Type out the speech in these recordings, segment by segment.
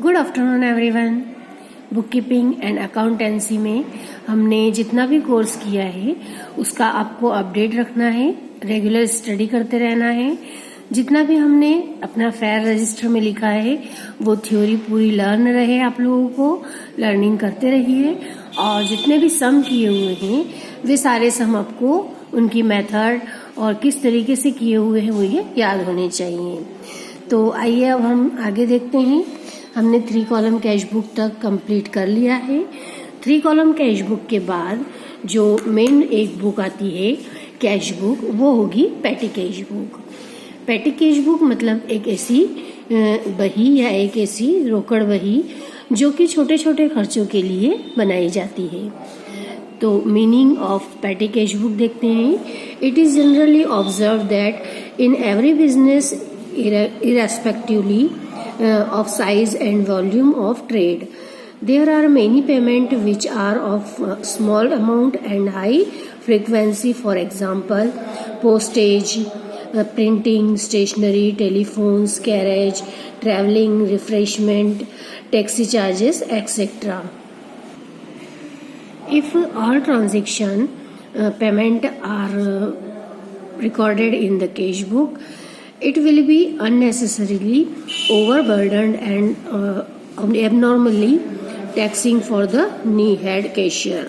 Good afternoon everyone. Book keeping and accountancy में हमने जितना भी कोर्स किया है उसका आपको अपडेट रखना है, रेगुलर स्टडी करते रहना है। जितना भी हमने अपना फेयर रजिस्टर में लिखा है वो थ्योरी पूरी लर्न रहे, आप लोगों को लर्निंग करते रहिए। और जितने भी सम किए हुए हैं वे सारे सम आपको उनकी मेथड और किस तरीके से किए हुए हैं वो ये याद होने चाहिए। तो आइए अब हम आगे देखते हैं। हमने 3 कॉलम कैश बुक तक कंप्लीट कर लिया है। 3 कॉलम कैश बुक के बाद जो मेन एक बुक आती है कैश बुक, वो होगी पेटी कैश बुक। पेटी कैश बुक मतलब एक ऐसी बही या एक ऐसी रोकड़ बही जो कि छोटे छोटे खर्चों के लिए बनाई जाती है। तो मीनिंग ऑफ पेटी कैश बुक देखते हैं। It is generally observe that in every business irrespectively of size and volume of trade, there are many payments which are of small amount and high frequency. For example, postage, printing, stationery, telephones, carriage, traveling, refreshment, taxi charges, etc. If all transaction payment are recorded in the cash book, it will be unnecessarily overburdened and abnormally taxing for the head cashier.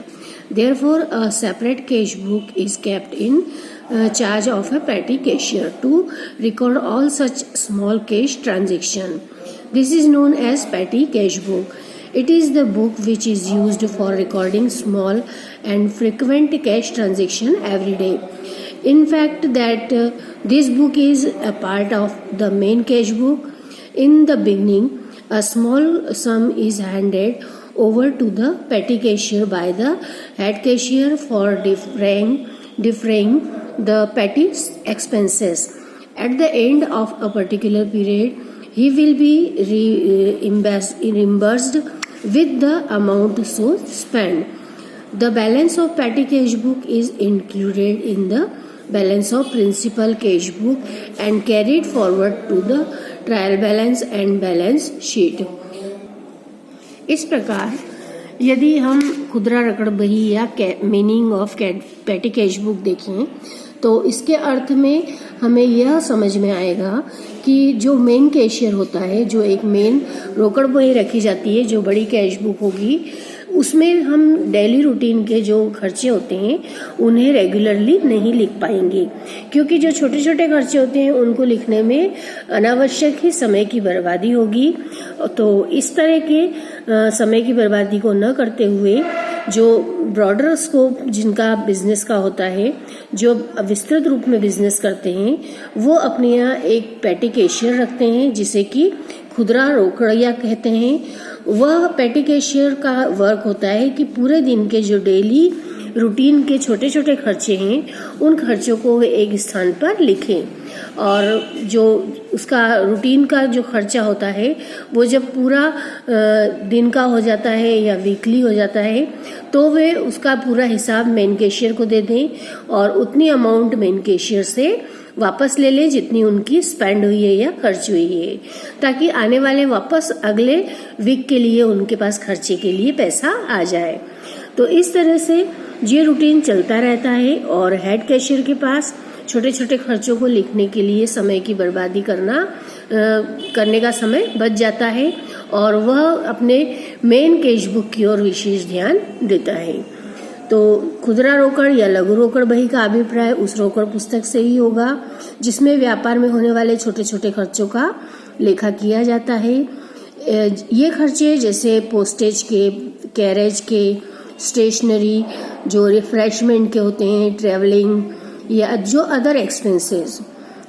Therefore, a separate cash book is kept in charge of a petty cashier to record all such small cash transaction. This is known as petty cash book. It is the book which is used for recording small and frequent cash transaction every day. In fact, that this book is a part of the main cash book. In the beginning, a small sum is handed over to the petty cashier by the head cashier for defraying the petty expenses. At the end of a particular period, he will be reimbursed with the amount so spent. The balance of petty cash book is included in the balance of principal cash book and carried forward to the trial balance and balance sheet. इस प्रकार यदि हम खुदरा रकड़ बही या meaning of पेटी cash book देखें तो इसके अर्थ में हमें यह समझ में आएगा कि जो मेन कैशियर होता है, जो एक मेन रोकड़ बही रखी जाती है, जो बड़ी कैश बुक होगी, उसमें हम डेली रूटीन के जो खर्चे होते हैं उन्हें रेगुलरली नहीं लिख पाएंगे, क्योंकि जो छोटे छोटे खर्चे होते हैं उनको लिखने में अनावश्यक ही समय की बर्बादी होगी। तो इस तरह के समय की बर्बादी को न करते हुए जो ब्रॉडर स्कोप जिनका बिजनेस का होता है, जो विस्तृत रूप में बिजनेस करते हैं, वो अपने यहाँ एक पेटी कैशियर रखते हैं जिसे कि खुदरा रोकड़िया कहते हैं। वह पेटी कैशियर का वर्क होता है कि पूरे दिन के जो डेली रूटीन के छोटे छोटे खर्चे हैं उन खर्चों को वे एक स्थान पर लिखें, और जो उसका रूटीन का जो खर्चा होता है वो जब पूरा दिन का हो जाता है या वीकली हो जाता है तो वे उसका पूरा हिसाब मेन कैशियर को दे दें और उतनी अमाउंट मेन कैशियर से वापस ले लें जितनी उनकी स्पेंड हुई है या खर्च हुई है, ताकि आने वाले वापस अगले वीक के लिए उनके पास खर्चे के लिए पैसा आ जाए। तो इस तरह से ये रूटीन चलता रहता है और हेड कैशियर के पास छोटे छोटे खर्चों को लिखने के लिए समय की बर्बादी करने का समय बच जाता है और वह अपने मेन कैश बुक की ओर विशेष ध्यान देता है। तो खुदरा रोकड़ या लघु रोकड़ बही का अभिप्राय उस रोकड़ पुस्तक से ही होगा जिसमें व्यापार में होने वाले छोटे छोटे खर्चों का लेखा किया जाता है। ये खर्चे जैसे पोस्टेज के, कैरेज के, स्टेशनरी, जो रिफ्रेशमेंट के होते हैं, ट्रैवलिंग या जो अदर एक्सपेंसेस,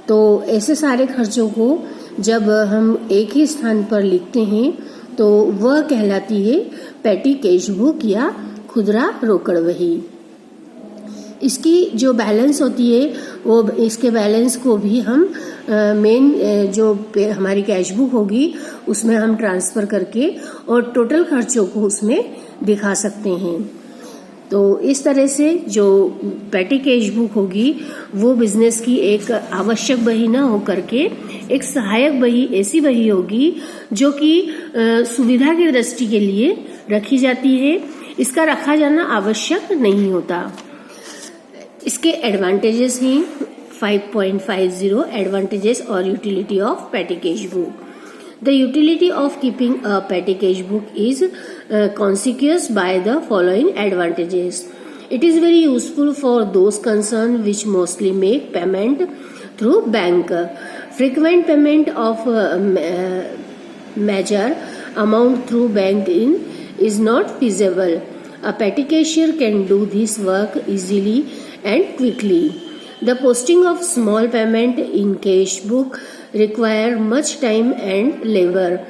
तो ऐसे सारे खर्चों को जब हम एक ही स्थान पर लिखते हैं तो वह कहलाती है पेटी कैश बुक या खुदरा रोकड़ बही। इसकी जो बैलेंस होती है वो इसके बैलेंस को भी हम मेन जो हमारी कैश बुक होगी उसमें हम ट्रांसफर करके और टोटल खर्चों को उसमें दिखा सकते हैं। तो इस तरह से जो पेटी कैश बुक होगी वो बिजनेस की एक आवश्यक बही ना होकर के एक सहायक बही, ऐसी बही होगी जो कि सुविधा की दृष्टि के लिए रखी जाती है। इसका रखा जाना आवश्यक नहीं होता। इसके एडवांटेजेस हैं 5.50 एडवांटेजेस और यूटिलिटी ऑफ पेटी cash book. The utility of keeping a petty cash book is conspicuous by the following advantages. It is very useful for those concerned which mostly make payment through bank. Frequent payment of major amount through bank is not feasible. A petty cashier can do this work easily and quickly. The posting of small payment in cash book require much time and labor.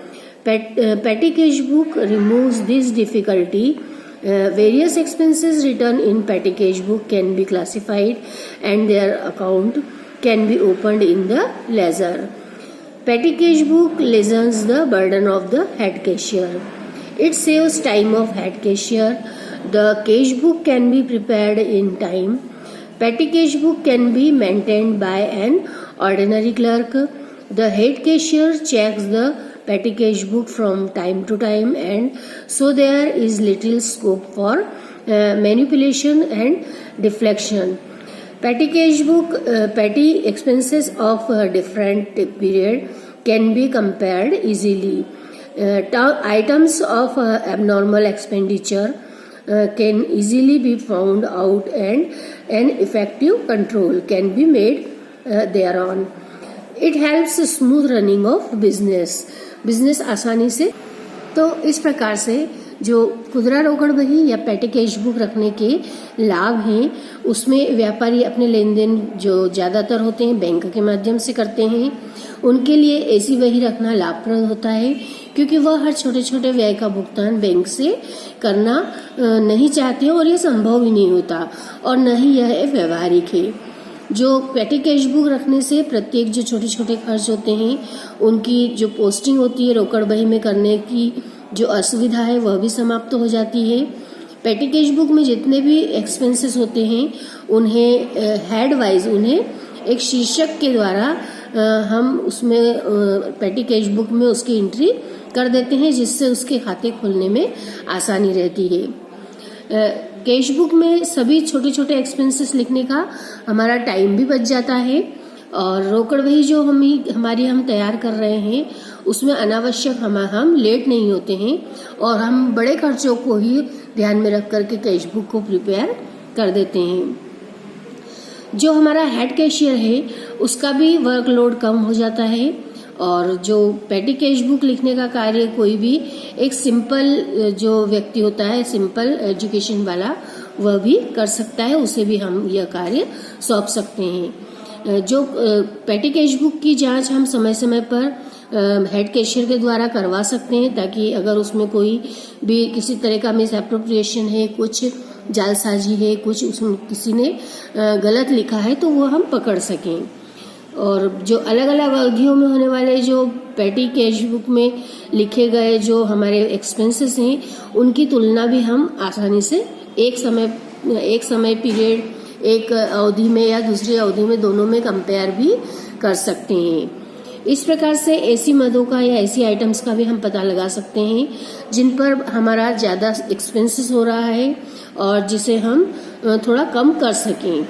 Petty cash book removes this difficulty. Various expenses written in petty cash book can be classified and their account can be opened in the ledger. Petty cash book lessens the burden of the head cashier. It saves time of head cashier. The cash book can be prepared in time. Petty cash book can be maintained by an ordinary clerk. The head cashier checks the petty cash book from time to time, and so there is little scope for manipulation and deflection. Petty cash book, petty expenses of a different period can be compared easily. Items of abnormal expenditure can easily be found out, and an effective control can be made thereon. It helps smooth running of business आसानी से। तो इस प्रकार से जो खुदरा रोकड़ बही या पेटी कैश बुक रखने के लाभ हैं उसमें व्यापारी अपने लेन देन जो ज़्यादातर होते हैं बैंक के माध्यम से करते हैं, उनके लिए ऐसी बही रखना लाभप्रद होता है, क्योंकि वह हर छोटे छोटे व्यय का भुगतान बैंक से करना नहीं चाहते और ये संभव भी नहीं होता और न ही यह व्यवहारिक है। जो पेटी कैश बुक रखने से प्रत्येक जो छोटे छोटे खर्च होते हैं उनकी जो पोस्टिंग होती है रोकड़ बही में करने की जो असुविधा है वह भी समाप्त हो जाती है। पेटी कैश बुक में जितने भी एक्सपेंसेस होते हैं उन्हें हेड वाइज उन्हें एक शीर्षक के द्वारा हम उसमें पेटी कैश बुक में उसकी एंट्री कर देते हैं, जिससे उसके खाते खोलने में आसानी रहती है। कैश बुक में सभी छोटे छोटे एक्सपेंसेस लिखने का हमारा टाइम भी बच जाता है और रोकड़ बही जो हम तैयार कर रहे हैं उसमें अनावश्यक हम लेट नहीं होते हैं और हम बड़े खर्चों को ही ध्यान में रख करके कैश बुक को प्रिपेयर कर देते हैं। जो हमारा हेड कैशियर है उसका भी वर्कलोड कम हो जाता है और जो पेटी कैश बुक लिखने का कार्य कोई भी एक सिंपल जो व्यक्ति होता है, सिंपल एजुकेशन वाला, वह भी कर सकता है, उसे भी हम यह कार्य सौंप सकते हैं। जो पेटी कैश बुक की जांच हम समय समय पर हेड कैशियर के द्वारा करवा सकते हैं, ताकि अगर उसमें कोई भी किसी तरह का मिस एप्रोप्रिएशन है, कुछ जालसाजी है, कुछ उसमें किसी ने गलत लिखा है तो वो हम पकड़ सकें। और जो अलग अलग अवधियों में होने वाले जो पेटी कैश बुक में लिखे गए जो हमारे एक्सपेंसेस हैं उनकी तुलना भी हम आसानी से एक समय पीरियड एक अवधि में या दूसरी अवधि में दोनों में कंपेयर भी कर सकते हैं। इस प्रकार से ऐसी मदों का या ऐसी आइटम्स का भी हम पता लगा सकते हैं जिन पर हमारा ज़्यादा एक्सपेंसेस हो रहा है और जिसे हम थोड़ा कम कर सकें।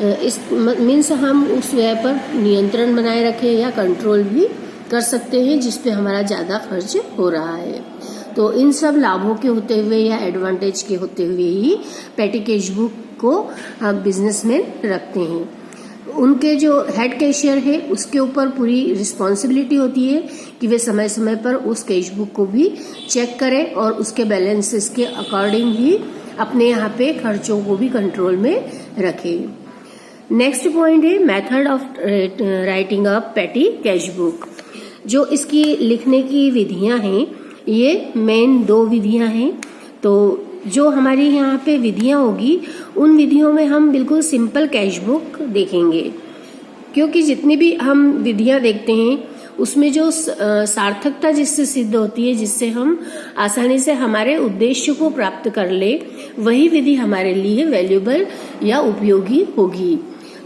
इस मीन्स हम उस व्यय पर नियंत्रण बनाए रखें या कंट्रोल भी कर सकते हैं जिस पे हमारा ज़्यादा खर्च हो रहा है। तो इन सब लाभों के होते हुए या एडवांटेज के होते हुए ही पेटी कैश बुक को हम बिजनेसमैन रखते हैं। उनके जो हेड कैशियर है उसके ऊपर पूरी रिस्पॉन्सिबिलिटी होती है कि वे समय समय पर उस कैश बुक को भी चेक करें और उसके बैलेंसेस के अकॉर्डिंग ही अपने यहाँ पे खर्चों को भी कंट्रोल में रखें। नेक्स्ट पॉइंट है मेथड ऑफ राइटिंग अ पेटी कैश बुक। जो इसकी लिखने की विधियां हैं ये मेन 2 विधियां हैं। तो जो हमारी यहाँ पे विधियां होगी उन विधियों में हम बिल्कुल सिंपल कैश बुक देखेंगे, क्योंकि जितनी भी हम विधियां देखते हैं उसमें जो सार्थकता जिससे सिद्ध होती है, जिससे हम आसानी से हमारे उद्देश्य को प्राप्त कर ले, वही विधि हमारे लिए वैल्यूएबल या उपयोगी होगी।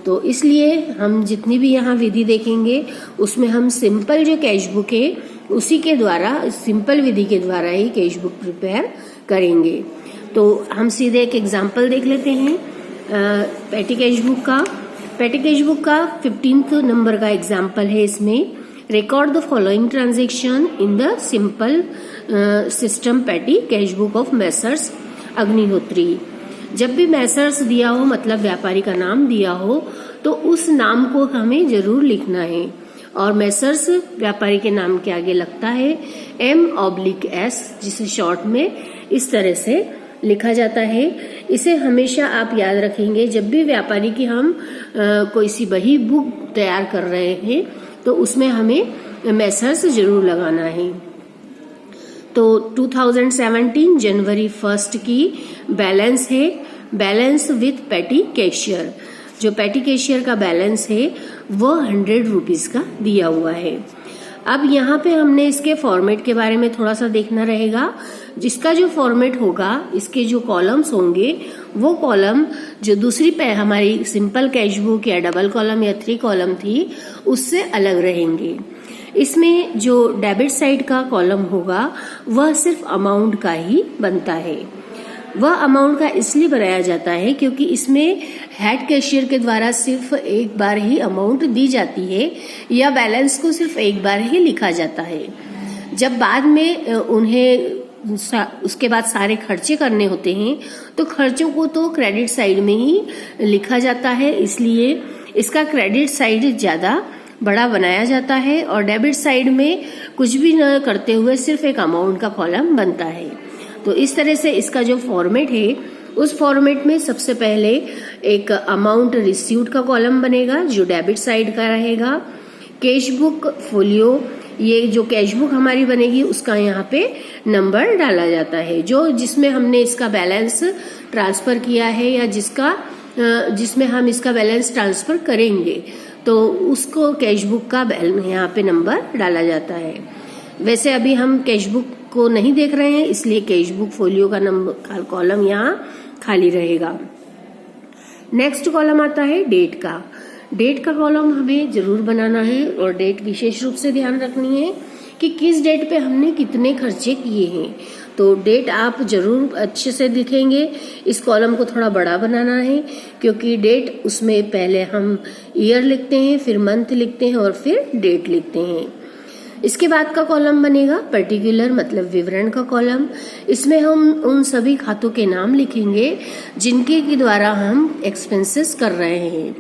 तो इसलिए हम जितनी भी यहाँ विधि देखेंगे उसमें हम सिंपल जो कैश बुक है उसी के द्वारा, सिंपल विधि के द्वारा ही कैश बुक प्रिपेयर करेंगे। तो हम सीधे एक एग्जाम्पल देख लेते हैं पेटी कैश बुक का। पेटी कैश बुक का 15th नंबर का एग्जाम्पल है। इसमें record the following transaction in the simple system पेटी cash book of Messrs Agnihotri. जब भी मैसर्स दिया हो, मतलब व्यापारी का नाम दिया हो, तो उस नाम को हमें जरूर लिखना है। और मैसर्स व्यापारी के नाम के आगे लगता है M/S, जिसे शॉर्ट में इस तरह से लिखा जाता है। इसे हमेशा आप याद रखेंगे जब भी व्यापारी की हम कोई सी बही बुक तैयार कर रहे हैं तो उसमें हमें मैसर्स जरूर लगाना है। तो 2017 जनवरी 1 की बैलेंस है, बैलेंस विथ पेटी कैशियर। जो पेटी कैशियर का बैलेंस है वो 100 रुपीज का दिया हुआ है। अब यहाँ पे हमने इसके फॉर्मेट के बारे में थोड़ा सा देखना रहेगा। जिसका जो फॉर्मेट होगा, इसके जो कॉलम्स होंगे, वो कॉलम जो दूसरी हमारी सिंपल कैश बुक या डबल कॉलम या 3 कॉलम थी उससे अलग रहेंगे। इसमें जो डेबिट साइड का कॉलम होगा वह सिर्फ अमाउंट का ही बनता है। वह अमाउंट का इसलिए बनाया जाता है क्योंकि इसमें हेड कैशियर के द्वारा सिर्फ एक बार ही अमाउंट दी जाती है या बैलेंस को सिर्फ एक बार ही लिखा जाता है। जब बाद में उन्हें उसके बाद सारे खर्चे करने होते हैं तो खर्चों को तो क्रेडिट साइड में ही लिखा जाता है, इसलिए इसका क्रेडिट साइड ज्यादा बड़ा बनाया जाता है और डेबिट साइड में कुछ भी न करते हुए सिर्फ एक अमाउंट का कॉलम बनता है। तो इस तरह से इसका जो फॉर्मेट है उस फॉर्मेट में सबसे पहले एक अमाउंट रिसीव्ड का कॉलम बनेगा जो डेबिट साइड का रहेगा। कैश बुक फोलियो, ये जो कैश बुक हमारी बनेगी उसका यहाँ पे नंबर डाला जाता है जो जिसमें हमने इसका बैलेंस ट्रांसफर किया है या जिसमें हम इसका बैलेंस ट्रांसफर करेंगे तो उसको कैश बुक का यहाँ पे नंबर डाला जाता है। वैसे अभी हम कैश बुक को नहीं देख रहे हैं, इसलिए कैश बुक फोलियो का नंबर कॉलम यहाँ खाली रहेगा। नेक्स्ट कॉलम आता है डेट का। डेट का कॉलम हमें जरूर बनाना है और डेट विशेष रूप से ध्यान रखनी है कि किस डेट पे हमने कितने खर्चे किए हैं। तो डेट आप जरूर अच्छे से लिखेंगे। इस कॉलम को थोड़ा बड़ा बनाना है क्योंकि डेट उसमें पहले हम ईयर लिखते हैं, फिर मंथ लिखते हैं और फिर डेट लिखते हैं। इसके बाद का कॉलम बनेगा पर्टिकुलर, मतलब विवरण का कॉलम। इसमें हम उन सभी खातों के नाम लिखेंगे जिनके के द्वारा हम एक्सपेंसेस कर रहे हैं।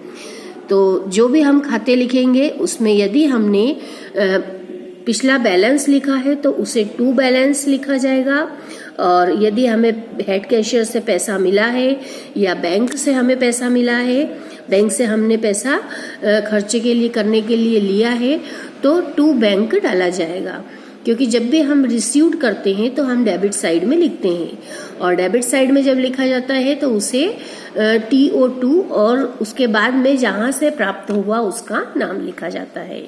तो जो भी हम खाते लिखेंगे उसमें यदि हमने पिछला बैलेंस लिखा है तो उसे टू बैलेंस लिखा जाएगा, और यदि हमें हेड कैशियर से पैसा मिला है या बैंक से हमें पैसा मिला है, बैंक से हमने पैसा खर्चे के लिए करने के लिए लिया है तो टू बैंक डाला जाएगा। क्योंकि जब भी हम रिसीव्ड करते हैं तो हम डेबिट साइड में लिखते हैं और डेबिट साइड में जब लिखा जाता है तो उसे TO2 और उसके बाद में जहां से प्राप्त हुआ उसका नाम लिखा जाता है।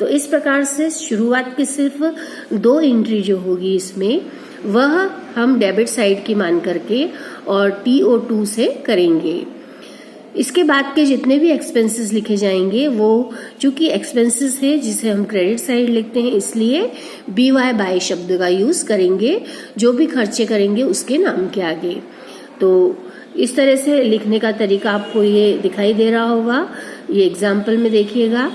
तो इस प्रकार से शुरुआत की सिर्फ 2 एंट्री जो होगी इसमें वह हम डेबिट साइड की मान करके और TO2 से करेंगे। इसके बाद के जितने भी एक्सपेंसेस लिखे जाएंगे वो चूंकि एक्सपेंसेस है जिसे हम क्रेडिट साइड लिखते हैं इसलिए BY बाय शब्द का यूज करेंगे जो भी खर्चे करेंगे उसके नाम के आगे। तो इस तरह से लिखने का तरीका आपको ये दिखाई दे रहा होगा। ये एग्जाम्पल में देखिएगा,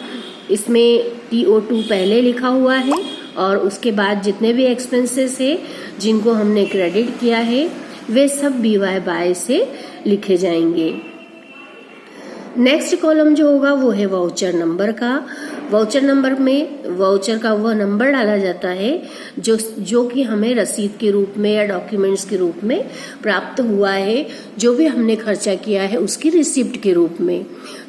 इसमें TO2 पहले लिखा हुआ है और उसके बाद जितने भी एक्सपेंसेस है जिनको हमने क्रेडिट किया है वे सब BY बाय से लिखे जाएंगे। नेक्स्ट कॉलम जो होगा वो है वाउचर नंबर का। वाउचर नंबर में वाउचर का वह नंबर डाला जाता है जो कि हमें रसीद के रूप में या डॉक्यूमेंट्स के रूप में प्राप्त हुआ है, जो भी हमने खर्चा किया है उसकी रिसिप्ट के रूप में।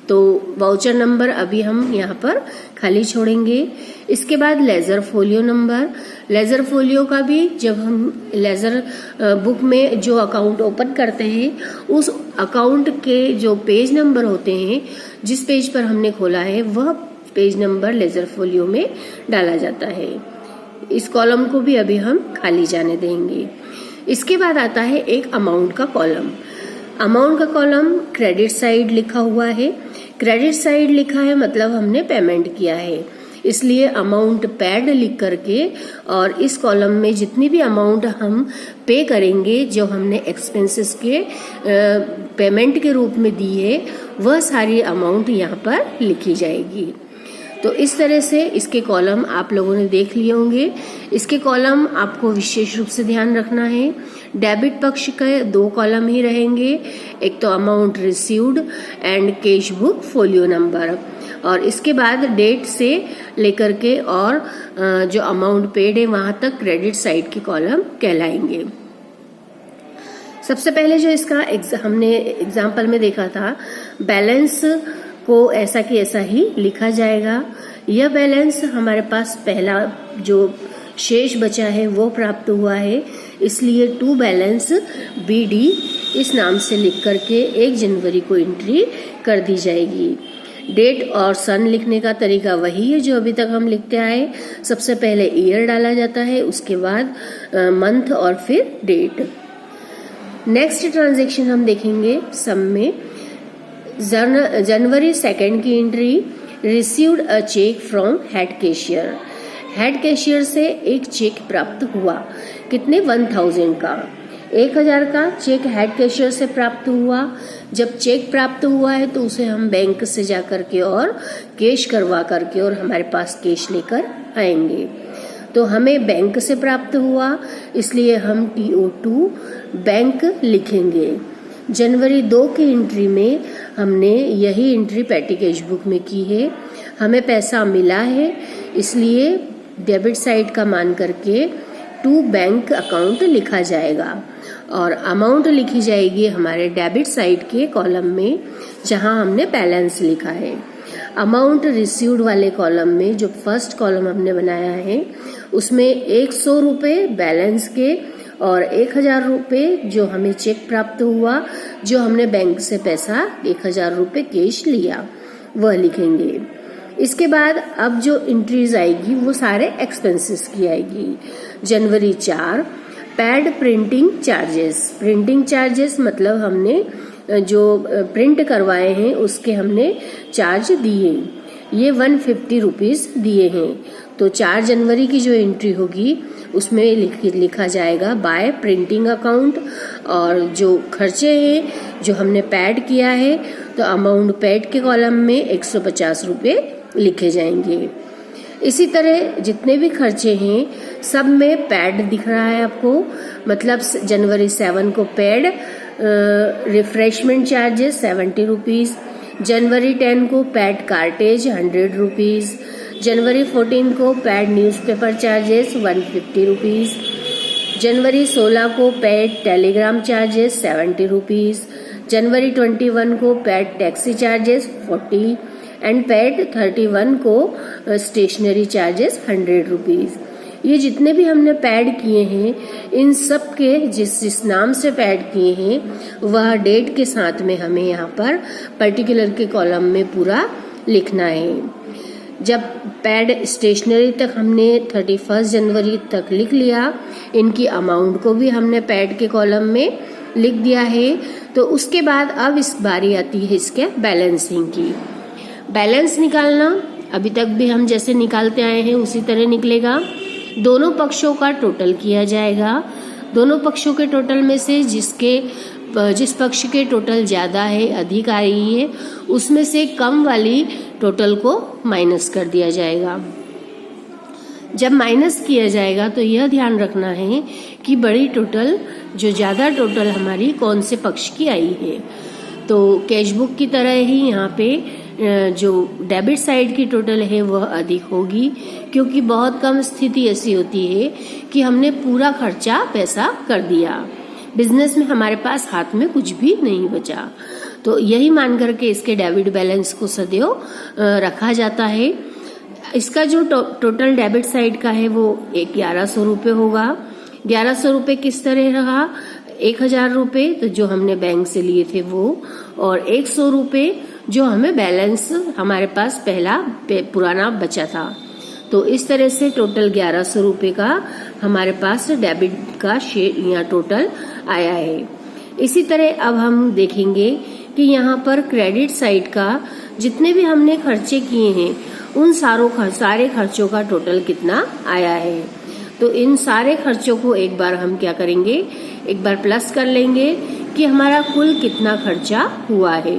तो वाउचर नंबर अभी हम यहाँ पर खाली छोड़ेंगे। इसके बाद ledger folio number. Ledger folio का भी जब हम लेजर बुक में जो अकाउंट ओपन करते हैं उस अकाउंट के जो पेज नंबर होते हैं, जिस पेज पर हमने खोला है वह पेज नंबर लेजर फोलियो में डाला जाता है। इस कॉलम को भी अभी हम खाली जाने देंगे। इसके बाद आता है एक अमाउंट का कॉलम। अमाउंट का कॉलम क्रेडिट साइड लिखा हुआ है। क्रेडिट साइड लिखा है मतलब हमने पेमेंट किया है, इसलिए अमाउंट पेड लिख करके और इस कॉलम में जितनी भी अमाउंट हम पे करेंगे, जो हमने एक्सपेंसेस के पेमेंट के रूप में दी है, वह सारी अमाउंट यहाँ पर लिखी जाएगी। तो इस तरह से इसके कॉलम आप लोगों ने देख लिए होंगे। इसके कॉलम आपको विशेष रूप से ध्यान रखना है। डेबिट पक्ष के 2 कॉलम ही रहेंगे, एक तो amount received and cash book folio number, और इसके बाद डेट से लेकर के और जो अमाउंट पेड है वहां तक क्रेडिट साइड के कॉलम कहलाएंगे। सबसे पहले जो इसका हमने एग्जाम्पल में देखा था, बैलेंस को ऐसा कि ऐसा ही लिखा जाएगा। यह बैलेंस हमारे पास पहला जो शेष बचा है वो प्राप्त हुआ है, इसलिए टू बैलेंस BD इस नाम से लिख करके 1 जनवरी को एंट्री कर दी जाएगी। डेट और सन लिखने का तरीका वही है जो अभी तक हम लिखते आए। सबसे पहले ईयर डाला जाता है, उसके बाद मंथ और फिर डेट। नेक्स्ट ट्रांजैक्शन हम देखेंगे सम में। जनवरी 2 की entry, received a cheque from head cashier. Head cashier से एक चेक प्राप्त हुआ, कितने 1000 का, 1000 का चेक हेड कैशियर से प्राप्त हुआ। जब चेक प्राप्त हुआ है तो उसे हम बैंक से जा करके और कैश करवा करके और हमारे पास कैश लेकर आएंगे। तो हमें बैंक से प्राप्त हुआ, इसलिए हम TO2 बैंक लिखेंगे। जनवरी 2 की एंट्री में हमने यही एंट्री पेटी कैश बुक में की है। हमें पैसा मिला है, इसलिए डेबिट साइड का मान करके टू बैंक अकाउंट लिखा जाएगा और अमाउंट लिखी जाएगी हमारे डेबिट साइड के कॉलम में जहां हमने बैलेंस लिखा है। अमाउंट रिसीव्ड वाले कॉलम में जो फर्स्ट कॉलम हमने बनाया है उसमें 100 रुपये बैलेंस के और 1000 रुपये जो हमें चेक प्राप्त हुआ, जो हमने बैंक से पैसा 1000 रुपये कैश लिया, वह लिखेंगे। इसके बाद अब जो एंट्रीज आएगी वो सारे एक्सपेंसेस की आएगी। जनवरी 4 pad printing charges. Printing charges मतलब हमने जो प्रिंट करवाए हैं उसके हमने चार्ज दिए, ये 150 रुपीज दिए हैं। तो 4 जनवरी की जो एंट्री होगी उसमें लिखा जाएगा बाय प्रिंटिंग अकाउंट, और जो खर्चे हैं जो हमने पैड किया है तो अमाउंट पैड के कॉलम में 150 रुपये लिखे जाएंगे। इसी तरह जितने भी खर्चे हैं सब में पैड दिख रहा है आपको, मतलब जनवरी 7 को पैड रिफ्रेशमेंट चार्जेस 70 रुपीज, जनवरी 10 को पैड कार्टेज 100 रुपीज, जनवरी 14 को पैड न्यूज़पेपर चार्जेस 150 रुपीज, जनवरी 16 को पैड टेलीग्राम चार्जेस 70 रुपीज, जनवरी 21 को pad taxi charges 40 and pad 31 को स्टेशनरी चार्जेस 100 रुपीज। ये जितने भी हमने पैड किए हैं इन सब के जिस नाम से पैड किए हैं वह डेट के साथ में हमें यहाँ पर पर्टिकुलर के कॉलम में पूरा लिखना है। जब पैड स्टेशनरी तक हमने 31 जनवरी तक लिख लिया, इनकी अमाउंट को भी हमने पैड के कॉलम में लिख दिया है, तो उसके बाद अब इस बारी आती है इसके बैलेंसिंग की। बैलेंस निकालना अभी तक भी हम जैसे निकालते आए हैं उसी तरह निकलेगा। दोनों पक्षों का टोटल किया जाएगा। दोनों पक्षों के टोटल में से जिस पक्ष के टोटल ज्यादा है, अधिक आ रही है, उसमें से कम वाली टोटल को माइनस कर दिया जाएगा। जब माइनस किया जाएगा तो यह ध्यान रखना है कि बड़ी टोटल जो ज्यादा टोटल हमारी कौन से पक्ष की आई है। तो कैश बुक की तरह ही यहाँ पे जो डेबिट साइड की टोटल है वह अधिक होगी, क्योंकि बहुत कम स्थिति ऐसी होती है कि हमने पूरा खर्चा पैसा कर दिया, बिजनेस में हमारे पास हाथ में कुछ भी नहीं बचा। तो यही मान करके इसके डेबिट बैलेंस को सदैव रखा जाता है। इसका जो टोटल डेबिट साइड का है वो 1100 रुपये होगा। 1100 रुपये किस तरह रहा, 1000 रुपये तो जो हमने बैंक से लिए थे वो, और 100 रुपये जो हमें बैलेंस हमारे पास पहला पुराना बचा था। तो इस तरह से टोटल 1100 रुपये का हमारे पास डेबिट का शेयर यहाँ टोटल आया है। इसी तरह अब हम देखेंगे कि यहाँ पर क्रेडिट साइड का जितने भी हमने खर्चे किए हैं उन सारे खर्चों का टोटल कितना आया है। तो इन सारे खर्चों को एक बार हम क्या करेंगे, एक बार प्लस कर लेंगे कि हमारा कुल कितना खर्चा हुआ है।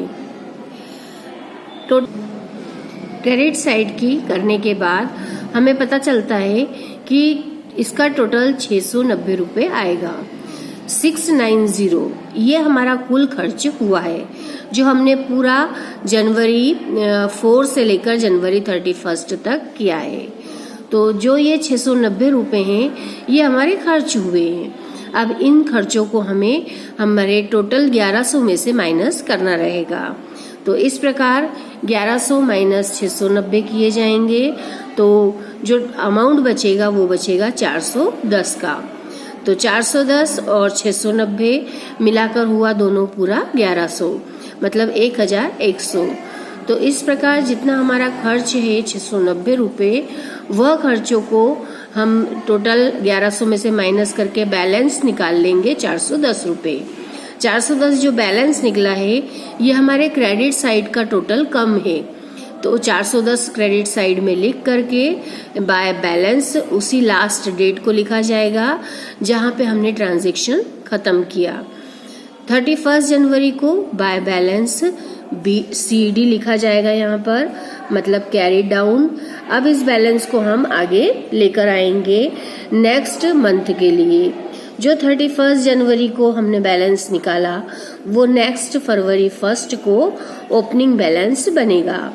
तो क्रेडिट साइड की करने के बाद हमें पता चलता है कि इसका टोटल 690 रुपये आएगा। 690 ये हमारा कुल खर्च हुआ है जो हमने पूरा जनवरी 4 से लेकर जनवरी 31 तक किया है। तो जो ये 690 रुपये हैं ये हमारे खर्च हुए हैं। अब इन खर्चों को हमें हमारे टोटल 1100 में से माइनस करना रहेगा। तो इस प्रकार 1100 माइनस 690 किए जाएंगे तो जो अमाउंट बचेगा वो बचेगा 410 का। तो 410 और 690 मिलाकर हुआ दोनों पूरा 1100, मतलब 1100। तो इस प्रकार जितना हमारा खर्च है 690 रुपये, वह खर्चों को हम टोटल 1100 में से माइनस करके बैलेंस निकाल लेंगे 410 रुपये। 410 जो बैलेंस निकला है ये हमारे क्रेडिट साइड का टोटल कम है। तो 410 क्रेडिट साइड में लिख करके बाय बैलेंस उसी लास्ट डेट को लिखा जाएगा जहां पे हमने ट्रांजैक्शन खत्म किया। 31 जनवरी को बाय बैलेंस CD लिखा जाएगा यहाँ पर, मतलब कैरी डाउन। अब इस बैलेंस को हम आगे लेकर आएंगे नेक्स्ट मंथ के लिए। जो 31 जनवरी को हमने बैलेंस निकाला वो नेक्स्ट फरवरी 1 को ओपनिंग बैलेंस बनेगा।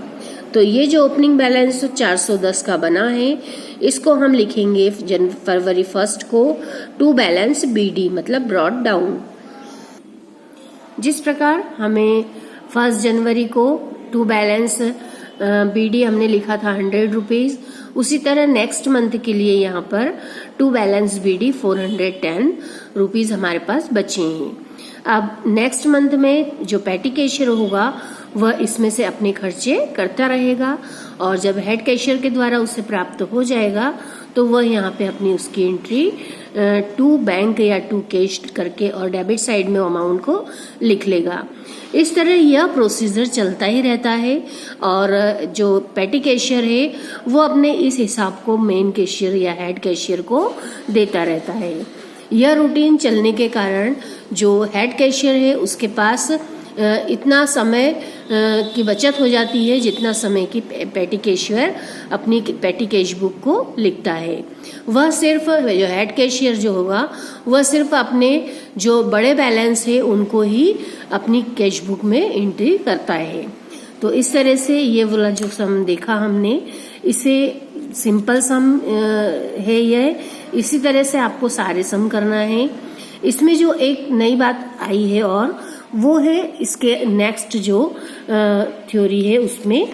तो ये जो ओपनिंग बैलेंस 410 का बना है इसको हम लिखेंगे फरवरी 1 को टू बैलेंस BD, मतलब ब्रॉट डाउन। जिस प्रकार हमें 1 जनवरी को टू बैलेंस BD हमने लिखा था 100 रुपीज, उसी तरह नेक्स्ट मंथ के लिए यहाँ पर टू बैलेंस BD 410 रुपीज हमारे पास बचे हैं। अब नेक्स्ट मंथ में जो पेटी कैशियर होगा वह इसमें से अपने खर्चे करता रहेगा और जब हेड कैशियर के द्वारा उसे प्राप्त हो जाएगा तो वह यहाँ पे अपनी उसकी एंट्री टू बैंक या टू कैश करके और डेबिट साइड में अमाउंट को लिख लेगा। इस तरह यह प्रोसीजर चलता ही रहता है और जो पेटी कैशियर है वो अपने इस हिसाब को मेन कैशियर या हेड कैशियर को देता रहता है। यह रूटीन चलने के कारण जो हेड कैशियर है उसके पास इतना समय की बचत हो जाती है जितना समय की पेटी कैशियर अपनी पेटी कैश बुक को लिखता है। वह सिर्फ जो हेड कैशियर जो होगा वह सिर्फ अपने जो बड़े बैलेंस है उनको ही अपनी कैश बुक में एंट्री करता है। तो इस तरह से ये वाला जो सम देखा हमने, इसे सिंपल सम है यह। इसी तरह से आपको सारे सम करना है। इसमें जो एक नई बात आई है और वो है इसके नेक्स्ट जो थ्योरी है उसमें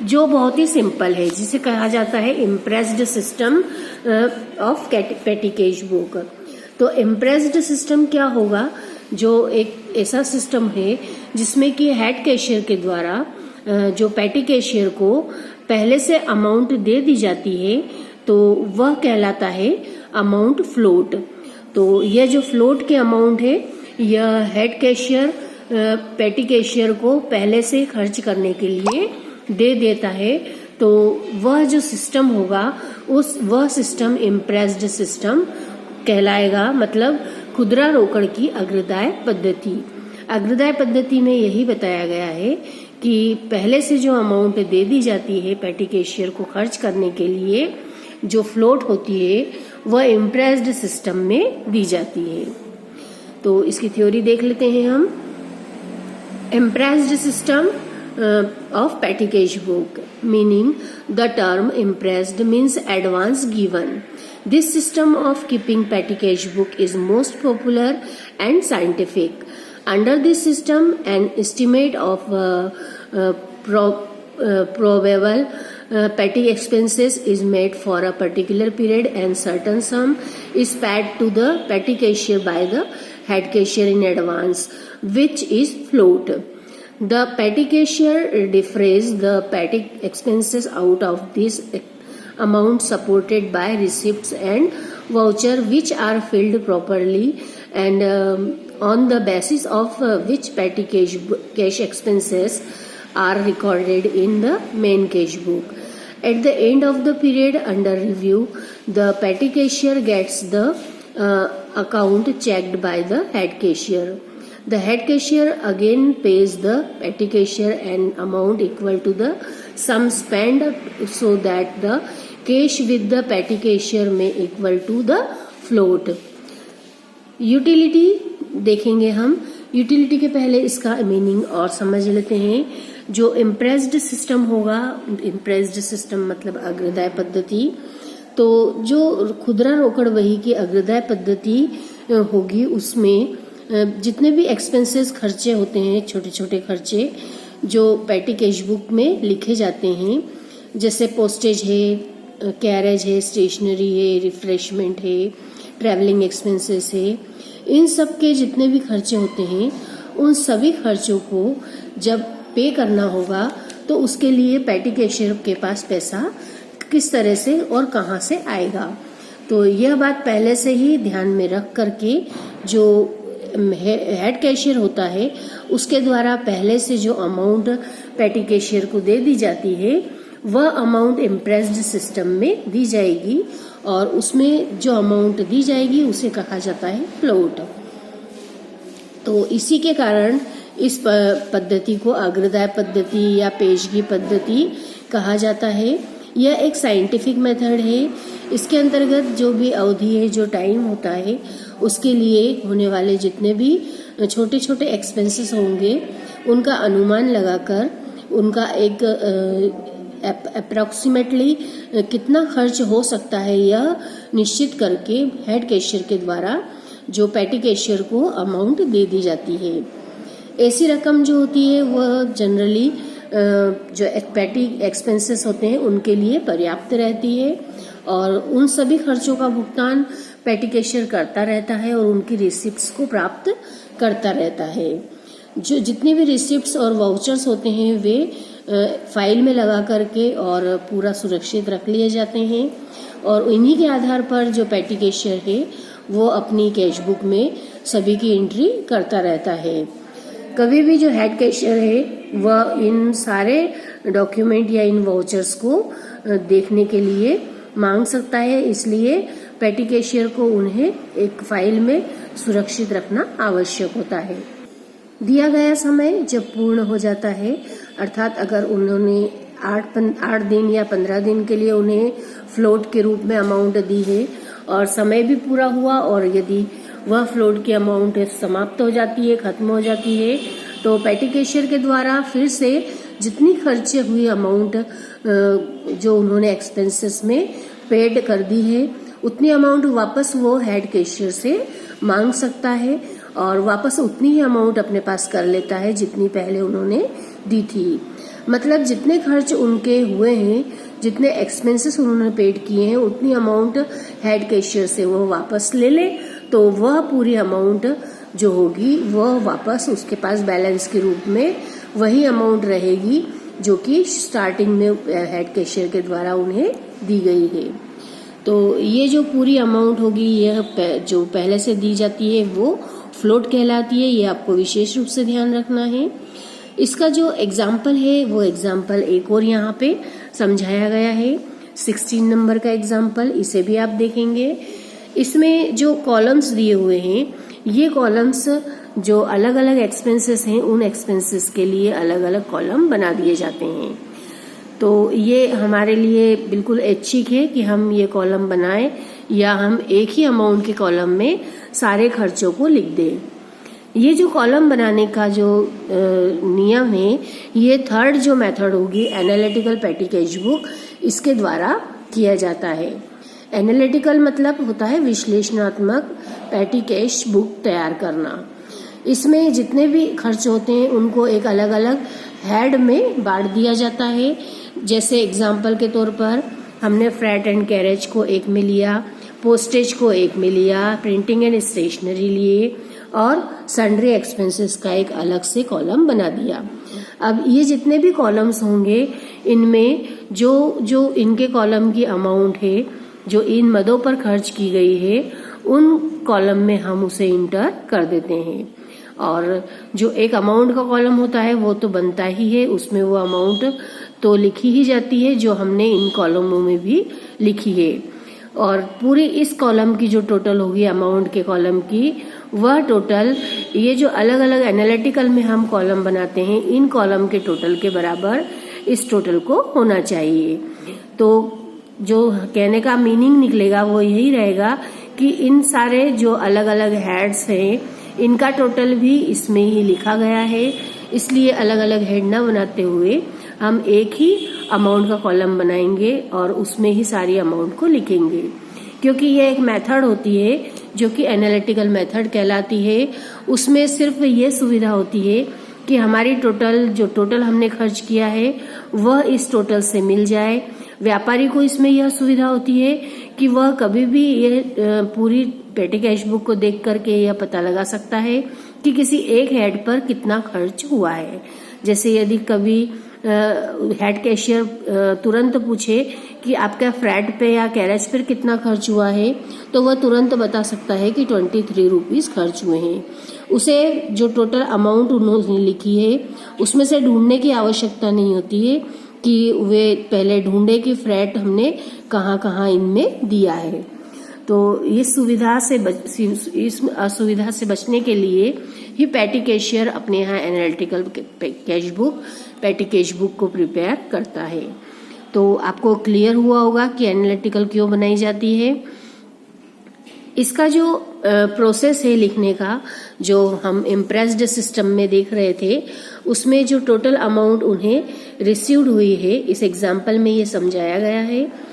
जो बहुत ही सिंपल है, जिसे कहा जाता है इम्प्रेस्ड सिस्टम ऑफ पेटी कैश बुक। तो इम्प्रेस्ड सिस्टम क्या होगा, जो एक ऐसा सिस्टम है जिसमें कि हेड कैशियर के द्वारा जो पेटी कैशियर को पहले से अमाउंट दे दी जाती है तो वह कहलाता है अमाउंट फ्लोट। तो यह जो फ्लोट के अमाउंट है यह हेड कैशियर पेटी कैशियर को पहले से खर्च करने के लिए दे देता है। तो वह जो सिस्टम होगा वह सिस्टम इम्प्रेस्ड सिस्टम कहलाएगा, मतलब खुदरा रोकड़ की अग्रदाय पद्धति। अग्रदाय पद्धति में यही बताया गया है कि पहले से जो अमाउंट दे दी जाती है पेटी कैशियर को खर्च करने के लिए, जो फ्लोट होती है वह इम्प्रेस्ड सिस्टम में दी जाती है। तो इसकी थ्योरी देख लेते हैं हम। Impressed system of petty cash book, meaning the term impressed means advance given. This system of keeping petty cash book is most popular and scientific. Under this system, an estimate of probable petty expenses is made for a particular period and certain sum is paid to the petty cashier by the head cashier in advance, which is float. The petty cashier defrays the petty expenses out of this amount supported by receipts and voucher, which are filled properly and on the basis of which petty cash expenses are recorded in the main cash book. At the end of the period under review, the petty cashier gets the account checked by the head cashier. The head cashier again pays the petty cashier an amount equal to the sum spent, so that the cash with the petty cashier may equal to the float. Utility देखेंगे हम. Utility के पहले इसका meaning और समझ लेते हैं. जो इम्प्रेस्ड सिस्टम होगा, इम्प्रेस्ड सिस्टम मतलब अग्रदाय पद्धति, तो जो खुदरा रोकड़ वही की अग्रदाय पद्धति होगी उसमें जितने भी एक्सपेंसेस खर्चे होते हैं, छोटे छोटे खर्चे जो पेटी कैश बुक में लिखे जाते हैं, जैसे पोस्टेज है, कैरेज है, स्टेशनरी है, रिफ्रेशमेंट है, ट्रैवलिंग एक्सपेंसेस है, इन सब के जितने भी खर्चे होते हैं उन सभी खर्चों को जब पे करना होगा तो उसके लिए पेटी कैशियर के पास पैसा किस तरह से और कहाँ से आएगा. तो यह बात पहले से ही ध्यान में रख करके जो हेड कैशियर होता है उसके द्वारा पहले से जो अमाउंट पेटी कैशियर को दे दी जाती है वह अमाउंट इम्प्रेस्ड सिस्टम में दी जाएगी और उसमें जो अमाउंट दी जाएगी उसे कहा जाता है फ्लोट. तो इसी के कारण इस पद्धति को अग्रदाय पद्धति या पेशगी पद्धति कहा जाता है. यह एक साइंटिफिक मेथड है. इसके अंतर्गत जो भी अवधि है, जो टाइम होता है, उसके लिए होने वाले जितने भी छोटे छोटे एक्सपेंसेस होंगे उनका अनुमान लगाकर उनका एक अप्रॉक्सीमेटली कितना खर्च हो सकता है यह निश्चित करके हेड कैशियर के द्वारा जो पेटी कैशियर को अमाउंट दे दी जाती है. ऐसी रकम जो होती है वह जनरली जो पेटी एक्सपेंसेस होते हैं उनके लिए पर्याप्त रहती है और उन सभी खर्चों का भुगतान पेटी कैशियर करता रहता है और उनकी रिसिप्ट्स को प्राप्त करता रहता है. जो जितने भी रिसिप्ट्स और वाउचर्स होते हैं वे फाइल में लगा करके और पूरा सुरक्षित रख लिए जाते हैं और इन्हीं के आधार पर जो पेटी कैशियर है वो अपनी कैश बुक में सभी की एंट्री करता रहता है. कभी भी जो हेड कैशियर है वह इन सारे डॉक्यूमेंट या इन वाउचर्स को देखने के लिए मांग सकता है, इसलिए पेटी कैशियर को उन्हें एक फाइल में सुरक्षित रखना आवश्यक होता है. दिया गया समय जब पूर्ण हो जाता है, अर्थात अगर उन्होंने 8 दिन या 15 दिन के लिए उन्हें फ्लोट के रूप में अमाउंट दी है और समय भी पूरा हुआ और यदि वह फ्लोट की अमाउंट समाप्त हो जाती है, खत्म हो जाती है, तो पेटी कैशियर के द्वारा फिर से जितनी खर्चे हुई अमाउंट जो उन्होंने एक्सपेंसेस में पेड कर दी है उतनी अमाउंट वापस वो हेड कैशियर से मांग सकता है और वापस उतनी ही अमाउंट अपने पास कर लेता है जितनी पहले उन्होंने दी थी. मतलब जितने खर्च उनके हुए हैं, जितने एक्सपेंसेस उन्होंने पेड किए हैं उतनी अमाउंट हेड कैशियर से वो वापस ले ले तो वह पूरी अमाउंट जो होगी वह वापस उसके पास बैलेंस के रूप में वही अमाउंट रहेगी जो कि स्टार्टिंग में हेड कैशियर के द्वारा उन्हें दी गई है. तो ये जो पूरी अमाउंट होगी यह जो पहले से दी जाती है वो फ्लोट कहलाती है. ये आपको विशेष रूप से ध्यान रखना है. इसका जो एग्जाम्पल है वो एग्जाम्पल एक और यहाँ पे समझाया गया है. 16 नंबर का एग्जाम्पल, इसे भी आप देखेंगे. इसमें जो कॉलम्स दिए हुए हैं ये कॉलम्स जो अलग अलग एक्सपेंसेस हैं उन एक्सपेंसेस के लिए अलग अलग कॉलम बना दिए जाते हैं. तो ये हमारे लिए बिल्कुल ऐच्छिक है कि हम ये कॉलम बनाएं या हम एक ही अमाउंट के कॉलम में सारे खर्चों को लिख दें. ये जो कॉलम बनाने का जो नियम है ये थर्ड जो मेथड होगी एनालिटिकल पेटी कैश बुक, इसके द्वारा किया जाता है. एनालिटिकल मतलब होता है विश्लेषणात्मक पेटी कैश बुक तैयार करना. इसमें जितने भी खर्च होते हैं उनको एक अलग अलग हेड में बांट दिया जाता है. जैसे एग्जाम्पल के तौर पर हमने फ्रैट एंड कैरेज को एक में लिया, पोस्टेज को एक में लिया, प्रिंटिंग एंड स्टेशनरी लिए और सन्ड्री एक्सपेंसेस का एक अलग से कॉलम बना दिया. अब ये जितने भी कॉलम्स होंगे इनमें जो इनके कॉलम की अमाउंट है जो इन मदों पर खर्च की गई है उन कॉलम में हम उसे इंटर कर देते हैं। और जो एक अमाउंट का कॉलम होता है वो तो बनता ही है, उसमें वो अमाउंट तो लिखी ही जाती है जो हमने इन कॉलमों में भी लिखी है। और पूरी इस कॉलम की जो टोटल होगी अमाउंट के कॉलम की, वह टोटल ये जो अलग अलग एनालिटिकल में हम कॉलम बनाते हैं इन कॉलम के टोटल के बराबर इस टोटल को होना चाहिए। तो जो कहने का मीनिंग निकलेगा वो यही रहेगा कि इन सारे जो अलग अलग हेड्स हैं इनका टोटल भी इसमें ही लिखा गया है, इसलिए अलग अलग हेड ना बनाते हुए हम एक ही अमाउंट का कॉलम बनाएंगे और उसमें ही सारी अमाउंट को लिखेंगे। क्योंकि ये एक मेथड होती है जो कि एनालिटिकल मेथड कहलाती है, उसमें सिर्फ ये सुविधा होती है कि हमारी टोटल हमने खर्च किया है वह इस टोटल से मिल जाए। व्यापारी को इसमें यह सुविधा होती है कि वह कभी भी ये पूरी पेटी कैश बुक को देख करके यह पता लगा सकता है कि किसी एक हेड पर कितना खर्च हुआ है। जैसे यदि कभी हेड कैशियर तुरंत पूछे कि आपका फ्रैट पे या कैरेज पर कितना खर्च हुआ है तो वह तुरंत बता सकता है कि 23 रुपीज खर्च हुए हैं। उसे जो टोटल अमाउंट उन्होंने लिखी है उसमें से ढूंढने की आवश्यकता नहीं होती है कि वे पहले ढूंढे कि फ्रैट हमने कहाँ कहाँ इनमें दिया है। तो इस असुविधा से बचने के लिए ही पेटी कैशियर अपने यहाँ एनालिटिकल कैश बुक पेटी कैश बुक को प्रिपेयर करता है। तो आपको क्लियर हुआ होगा कि एनालिटिकल क्यों बनाई जाती है। इसका जो प्रोसेस है लिखने का जो हम इम्प्रेस्ड सिस्टम में देख रहे थे उसमें जो टोटल अमाउंट उन्हें रिसीव्ड हुई है इस एग्जाम्पल में ये समझाया गया है।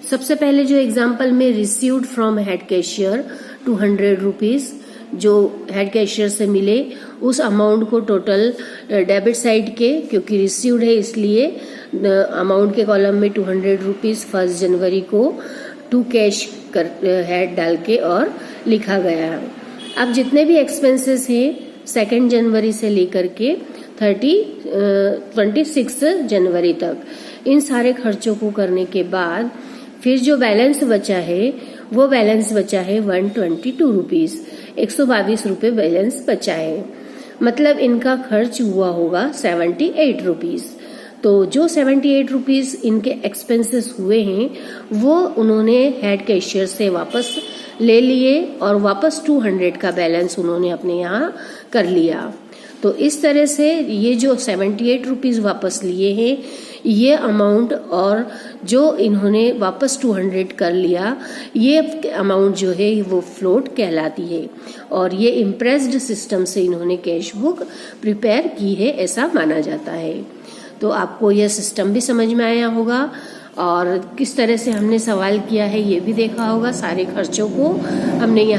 सबसे पहले जो एग्जाम्पल में received from head cashier 200 rupees जो हेड कैशियर से मिले उस अमाउंट को टोटल डेबिट साइड के क्योंकि रिसीव्ड है इसलिए अमाउंट के कॉलम में 200 रुपीज 1 जनवरी को टू कैश हेड डाल के और लिखा गया है। अब जितने भी एक्सपेंसेस हैं 2 जनवरी से लेकर के 26 जनवरी तक इन सारे खर्चों को करने के बाद फिर जो बैलेंस बचा है वो बैलेंस बचा है 122 रुपीज 122 रुपये बैलेंस बचा है। मतलब इनका खर्च हुआ होगा 78 रुपीज। तो जो 78 रुपीज इनके एक्सपेंसेस हुए हैं वो उन्होंने हेड कैशियर से वापस ले लिए और वापस 200 का बैलेंस उन्होंने अपने यहाँ कर लिया। तो इस तरह से ये जो 78 रुपीज वापस लिए हैं ये अमाउंट और जो इन्होंने वापस 200 कर लिया ये अमाउंट जो है वो फ्लोट कहलाती है और ये इम्प्रेस्ड सिस्टम से इन्होंने कैश बुक प्रिपेयर की है ऐसा माना जाता है। तो आपको यह सिस्टम भी समझ में आया होगा और किस तरह से हमने सवाल किया है ये भी देखा होगा। सारे खर्चों को हमने यहाँ